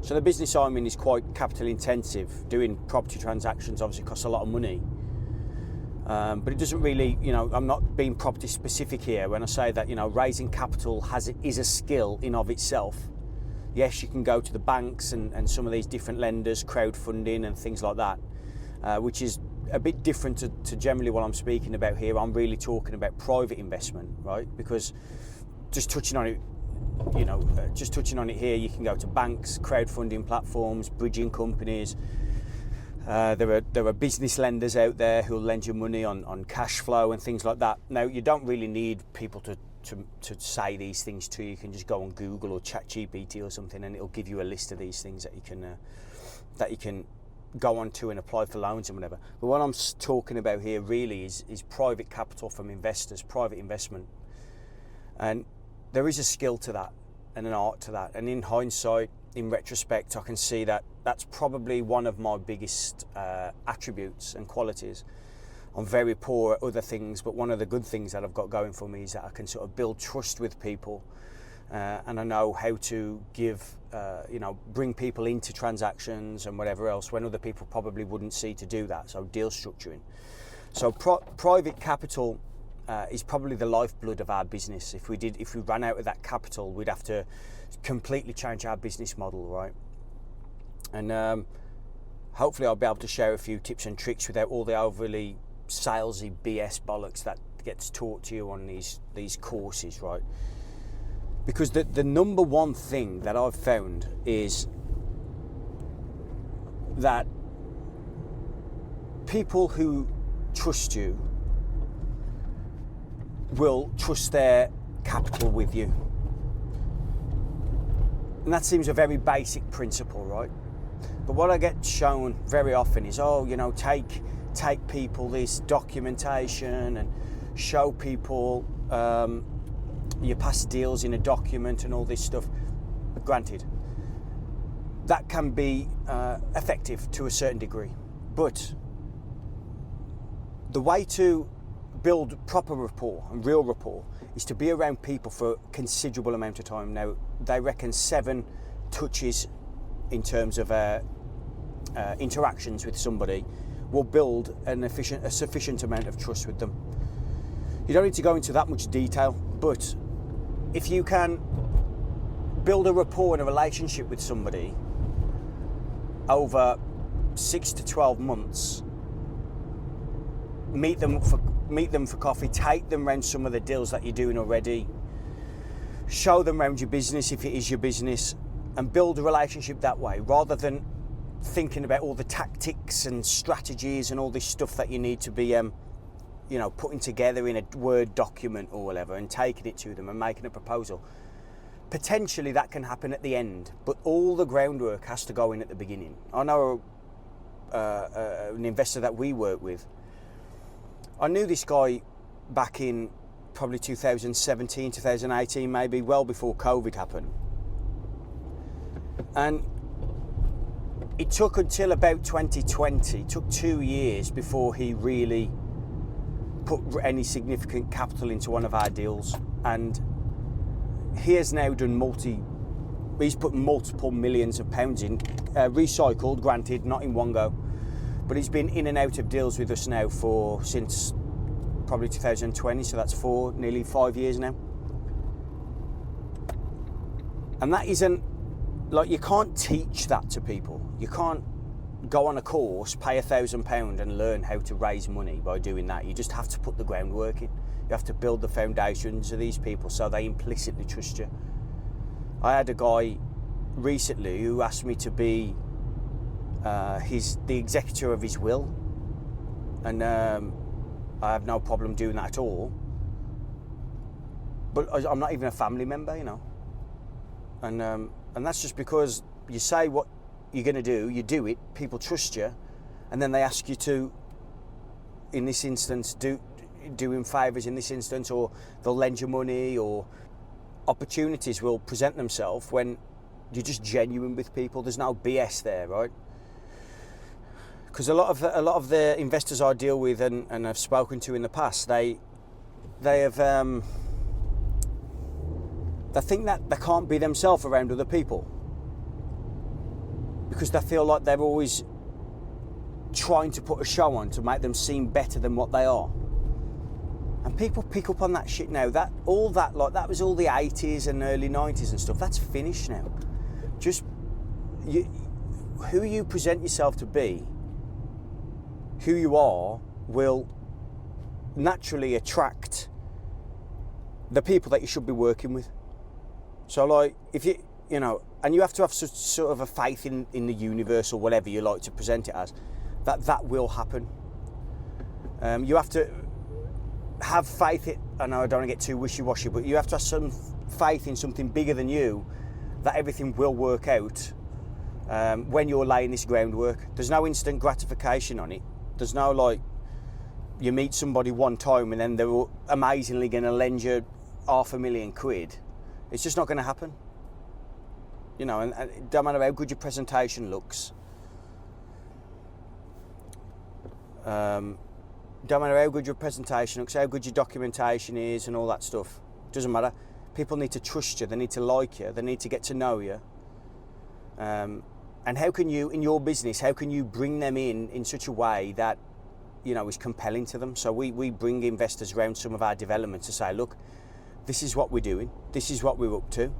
So the business I'm in is quite capital intensive. Doing property transactions obviously costs a lot of money. But it doesn't really, I'm not being property specific here when I say that, raising capital is a skill in of itself. Yes, you can go to the banks and some of these different lenders, crowdfunding and things like that, which is a bit different to generally what I'm speaking about here. I'm really talking about private investment, right? Because just touching on it here, you can go to banks, crowdfunding platforms, bridging companies. There are business lenders out there who'll lend you money on cash flow and things like that. Now, you don't really need people to say these things to you. You can just go on Google or ChatGPT or something, and it'll give you a list of these things that you can go on to and apply for loans and whatever. But what I'm talking about here really is private capital from investors, private investment. And there is a skill to that and an art to that. And in hindsight, in retrospect, I can see that that's probably one of my biggest attributes and qualities. I'm very poor at other things, but one of the good things that I've got going for me is that I can sort of build trust with people, and I know how to bring people into transactions and whatever else when other people probably wouldn't see to do that. So deal structuring. So private capital is probably the lifeblood of our business. If we ran out of that capital, we'd have to completely change our business model, right? And hopefully I'll be able to share a few tips and tricks without all the overly salesy BS bollocks that gets taught to you on these courses, right? Because the number one thing that I've found is that people who trust you will trust their capital with you. And that seems a very basic principle, right? But what I get shown very often is, take people this documentation and show people your past deals in a document and all this stuff. Granted, that can be effective to a certain degree, but the way to build proper rapport and real rapport is to be around people for a considerable amount of time. Now, they reckon 7 touches in terms of interactions with somebody will build a sufficient amount of trust with them. You don't need to go into that much detail, but if you can build a rapport and a relationship with somebody over 6 to 12 months, meet them for coffee, take them around some of the deals that you're doing already, show them around your business if it is your business, and build a relationship that way, rather than thinking about all the tactics and strategies and all this stuff that you need to be putting together in a Word document or whatever and taking it to them and making a proposal. Potentially that can happen at the end, but all the groundwork has to go in at the beginning. I know an investor that we work with. I knew this guy back in probably 2017, 2018, maybe well before COVID happened. And it took until about 2020, it took 2 years before he really put any significant capital into one of our deals. And he has now he's put multiple millions of pounds in, recycled, granted, not in one go. But he's been in and out of deals with us now since probably 2020, so that's nearly 5 years now. And that isn't, you can't teach that to people. You can't go on a course, pay £1,000 and learn how to raise money by doing that. You just have to put the groundwork in. You have to build the foundations of these people so they implicitly trust you. I had a guy recently who asked me to be the executor of his will, and I have no problem doing that at all, but I'm not even a family member, and that's just because you say what you're going to do, you do it, people trust you, and then they ask you to, in this instance, do him favours in this instance, or they'll lend you money, or opportunities will present themselves when you're just genuine with people. There's no BS there, right? Because a lot of the investors I deal with and I've spoken to in the past, they think that they can't be themselves around other people. because they feel like they're always trying to put a show on to make them seem better than what they are. And people pick up on that shit now. That was all the 80s and early 90s and stuff. That's finished now. Just who you present yourself to be, who you are, will naturally attract the people that you should be working with. So like, if you know, and you have to have sort of a faith in the universe, or whatever you like to present it as, that will happen. You have to have faith in, I know I don't want to get too wishy-washy, but you have to have some faith in something bigger than you, that everything will work out when you're laying this groundwork. There's no instant gratification on it. There's no like, you meet somebody one time and then they're amazingly going to lend you £500,000. It's just not going to happen. You know, and it don't matter how good your presentation looks. Don't matter how good your presentation looks, how good your documentation is and all that stuff. Doesn't matter. People need to trust you, they need to like you, they need to get to know you. And how can you, in your business, how can you bring them in such a way that, you know, is compelling to them? So we bring investors around some of our developments to say, look, this is what we're doing, this is what we're up to.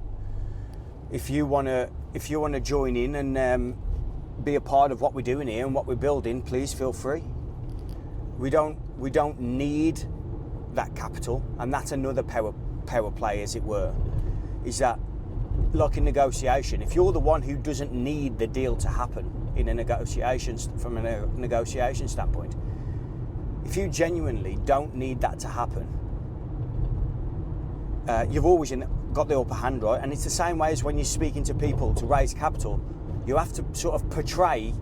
If you wanna join in and be a part of what we're doing here and what we're building, please feel free. We don't need that capital, and that's another power play, as it were, is that, like in negotiation, if you're the one who doesn't need the deal to happen in a negotiation, from a negotiation standpoint, if you genuinely don't need that to happen, you've always got the upper hand, right? And it's the same way as when you're speaking to people to raise capital. You have to sort of portray,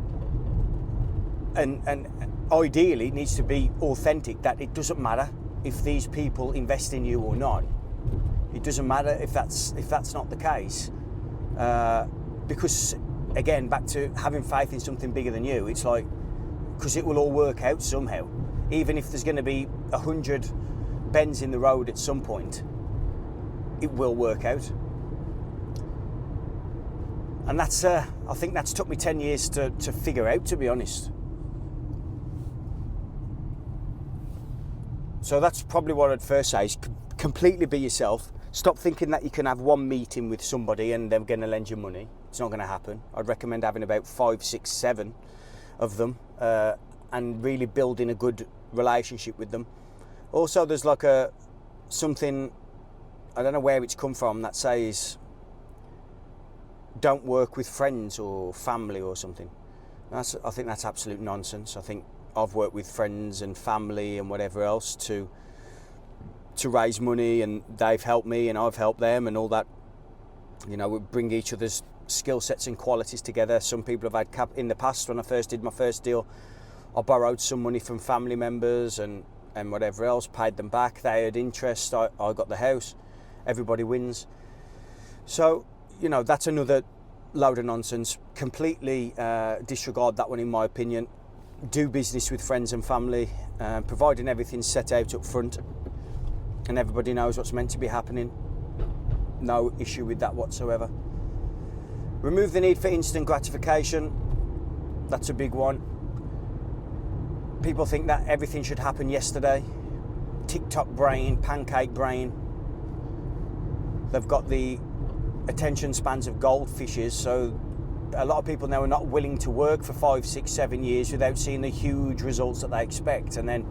and ideally it needs to be authentic, that it doesn't matter if these people invest in you or not. It doesn't matter if that's not the case, because again, back to having faith in something bigger than you. It's like, because it will all work out somehow, even if there's going to be 100 bends in the road at some point, it will work out. And that's I think that's took me 10 years to figure out, to be honest. So that's probably what I'd first say, is completely be yourself. Stop thinking that you can have one meeting with somebody and they're going to lend you money. It's not going to happen. I'd recommend having about 5, 6, 7 of them and really building a good relationship with them. Also, there's like something, I don't know where it's come from, that says don't work with friends or family or something. I think that's absolute nonsense. I think I've worked with friends and family and whatever else to raise money, and they've helped me and I've helped them and all that. You know, we bring each other's skill sets and qualities together. Some people have had in the past, when I first did my first deal, I borrowed some money from family members and whatever else, paid them back. They had interest, I got the house. Everybody wins. So, you know, that's another load of nonsense. Completely disregard that one, in my opinion. Do business with friends and family, providing everything's set out up front and everybody knows what's meant to be happening. No issue with that whatsoever. Remove the need for instant gratification. That's a big one. People think that everything should happen yesterday. Tik Tok brain, pancake brain. They've got the attention spans of goldfishes, so a lot of people now are not willing to work for 5, 6, 7 years without seeing the huge results that they expect. And then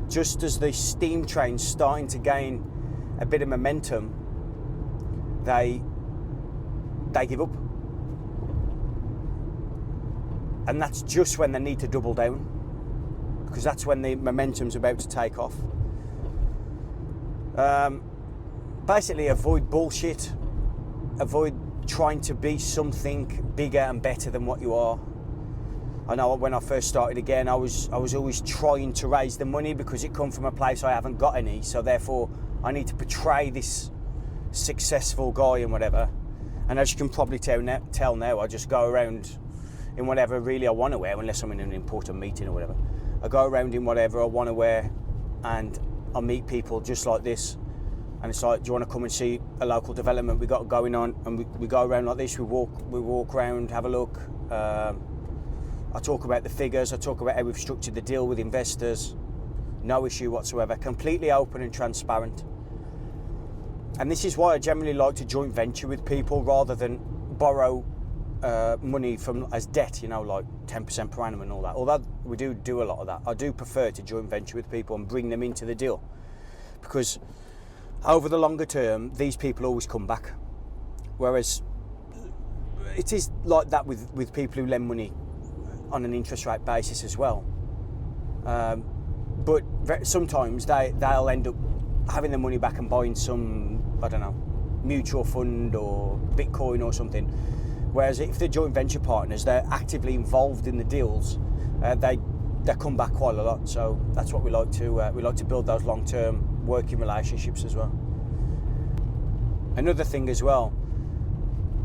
just as the steam train's starting to gain a bit of momentum, they give up. And that's just when they need to double down, because that's when the momentum's about to take off. Basically, avoid bullshit. Avoid trying to be something bigger and better than what you are. I know when I first started again, I was always trying to raise the money because it come from a place I haven't got any, so therefore I need to portray this successful guy and whatever. And as you can probably tell now, I just go around in whatever really I want to wear, unless I'm in an important meeting or whatever. I go around in whatever I want to wear, and I meet people just like this, And it's like, do you want to come and see a local development we got going on? And we go around like this, we walk around, have a look. I talk about the figures, I talk about how we've structured the deal with investors. No issue whatsoever, completely open and transparent. And this is why I generally like to joint venture with people rather than borrow money from as debt, you know, like 10% per annum and all that. Although we do a lot of that, I do prefer to joint venture with people and bring them into the deal, because over the longer term, these people always come back. Whereas it is like that with people who lend money on an interest rate basis as well. But sometimes they'll end up having the money back and buying some, I don't know, mutual fund or Bitcoin or something. Whereas if they're joint venture partners, they're actively involved in the deals, they come back quite a lot. So that's what we like to build, those long-term working relationships as well. Another thing as well,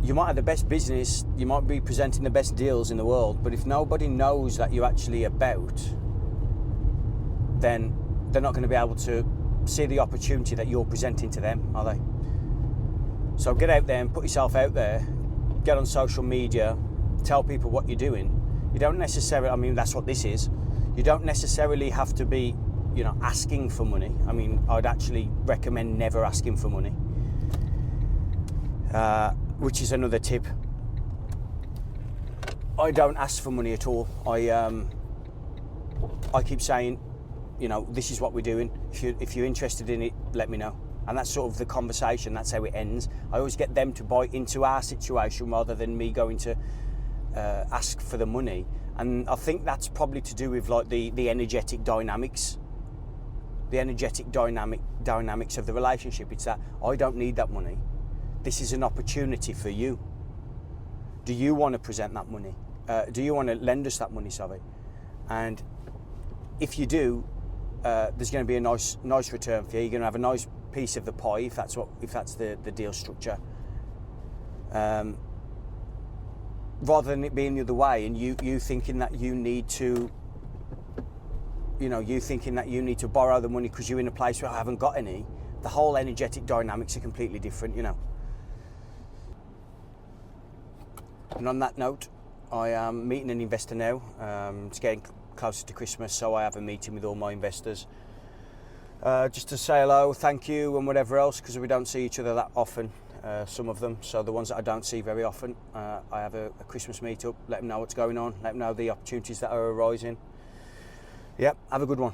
you might have the best business, you might be presenting the best deals in the world, but if nobody knows that you're actually about, then they're not going to be able to see the opportunity that you're presenting to them, are they? So get out there and put yourself out there, get on social media, tell people what you're doing. You don't necessarily, I mean, that's what this is. You don't necessarily have to be, you know, asking for money. I mean, I'd actually recommend never asking for money, which is another tip. I don't ask for money at all. I keep saying, you know, this is what we're doing. If you're interested in it, let me know. And that's sort of the conversation. That's how it ends. I always get them to buy into our situation rather than me going to ask for the money. And I think that's probably to do with like the energetic dynamics. The energetic dynamics of the relationship. It's that I don't need that money. This is an opportunity for you. Do you want to present that money? Do you want to lend us that money, sorry? And if you do, there's going to be a nice return for you. You're going to have a nice piece of the pie if that's the deal structure. Rather than it being the other way and you thinking that you need to, you know, you thinking that you need to borrow the money because you're in a place where I haven't got any. The whole energetic dynamics are completely different, you know. And on that note, I am meeting an investor now. It's getting closer to Christmas, so I have a meeting with all my investors. Just to say hello, thank you and whatever else, because we don't see each other that often, some of them. So the ones that I don't see very often, I have a Christmas meet-up, let them know what's going on, let them know the opportunities that are arising. Yep, have a good one.